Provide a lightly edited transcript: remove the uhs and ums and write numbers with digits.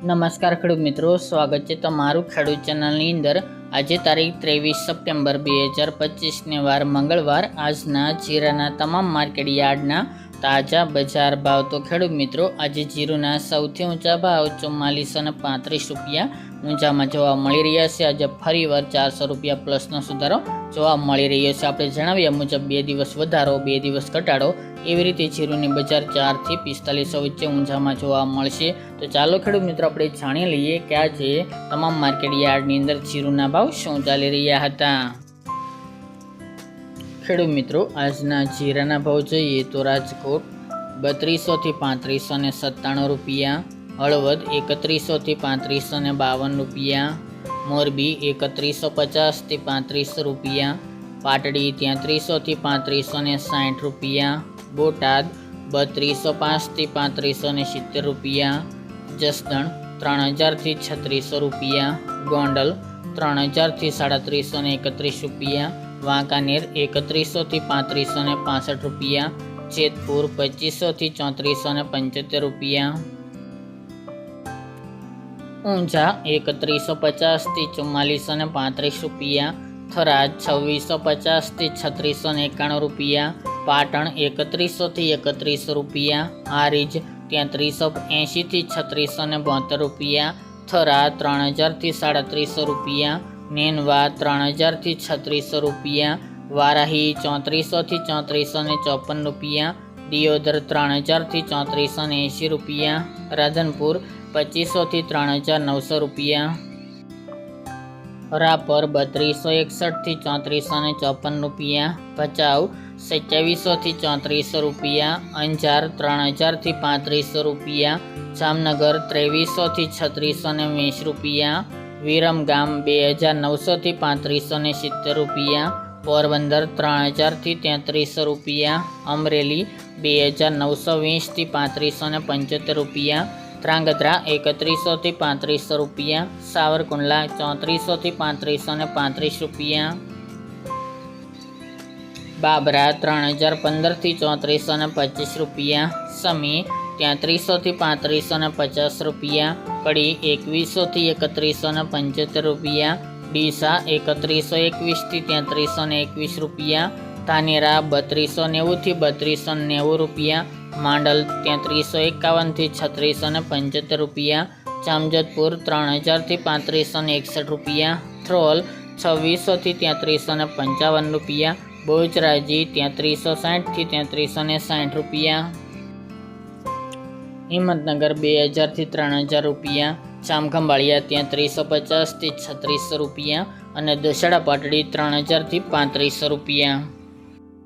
નમસ્કાર ખેડૂત મિત્રો, સ્વાગત છે તમારું ખેડૂત ચેનલની અંદર। આજે તારીખ 23 સપ્ટેમ્બર 2025ને વાર મંગળવાર। આજના જીરાના તમામ માર્કેટ યાર્ડના તાજા બજાર ભાવ તો ખેડૂત મિત્રો, આજે જીરુના સૌથી ઊંચા ભાવ 4435 રૂપિયા ઊંચામાં જોવા મળી રહ્યા છે। આજે ફરીવાર 400 રૂપિયા પ્લસનો સુધારો જોવા મળી રહ્યો છે। આપણે જણાવ્યા મુજબ 2 દિવસ વધારો 2 દિવસ ઘટાડો એવી રીતે જીરુની બજાર 4 થી 4500 વચ્ચે ઊંચામાં જોવા મળશે। તો ચાલો ખેડૂત મિત્રો, આપણે જાણી લઈએ કે આજે તમામ માર્કેટ યાર્ડની અંદર જીરુના ભાવ શું ચાલી રહ્યા હતા। ખેડૂત મિત્રો, આજના જીરાના ભાવ જોઈએ તો રાજકોટ 3200 થી 3597 રૂપિયા, હળવદ 3100 થી 3552 રૂપિયા, મોરબી 3150 થી 3500 રૂપિયા, પાટડી 3300 થી 3560 રૂપિયા, બોટાદ 3205 થી 3570 રૂપિયા, જસદણ 3000 થી 3600 રૂપિયા, ગોંડલ 3000 થી 3731 રૂપિયા, વાંકાનેર 3100 થી 3565 રૂપિયા, જેતપુર 2500 થી 3475 રૂપિયા, ઊંઝા 3150 થી 4435 રૂપિયા, થરાદ 2650 થી 3691 રૂપિયા, પાટણ 3100 થી 3100 રૂપિયા, હારીજ 3380 થી 3672 રૂપિયા, થરા 3000 થી 3700 રૂપિયા, નેનવા 3000 થી 3600 રૂપિયા, વારાહી 3400 થી 3454 રૂપિયા, દિયોદર 3000 થી 3480 રૂપિયા, રાધનપુર 2500 થી 3900 રૂપિયા, રાપર 3261 થી 3454 રૂપિયા, ભચાઉ 2700 થી 3400 રૂપિયા, અંજાર 3000 થી 3500 રૂપિયા, જામનગર 2300 થી 3620 રૂપિયા, વિરમગામ 2900 થી 3570 રૂપિયા, પોરબંદર 3000 થી 3300 રૂપિયા, અમરેલી 2920 થી 3575 રૂપિયા, ધ્રાંગધ્રા 3100 થી 3500 રૂપિયા, સાવરકુંડલા 3400 થી 3535 રૂપિયા, બાબરા 3015 થી 3425 રૂપિયા, સમી 3300 થી 3550 રૂપિયા, કડી 2100 થી 3175 રૂપિયા, ડીસા 3121 થી 3321 રૂપિયા, ધાનેરા 3290 થી 3290 રૂપિયા, માંડલ 3351 થી 3675 રૂપિયા, જામજોધપુર 3000 થી 3561 રૂપિયા, થ્રોલ 2600 થી 3355 રૂપિયા, બોચરાજી 3360 થી 3360 રૂપિયા, હિંમતનગર 2000 થી 3000 રૂપિયા, જામખંભાળિયા 3350 થી 3600 રૂપિયા અને દશેડા પાટડી 3000 થી 3500 રૂપિયા।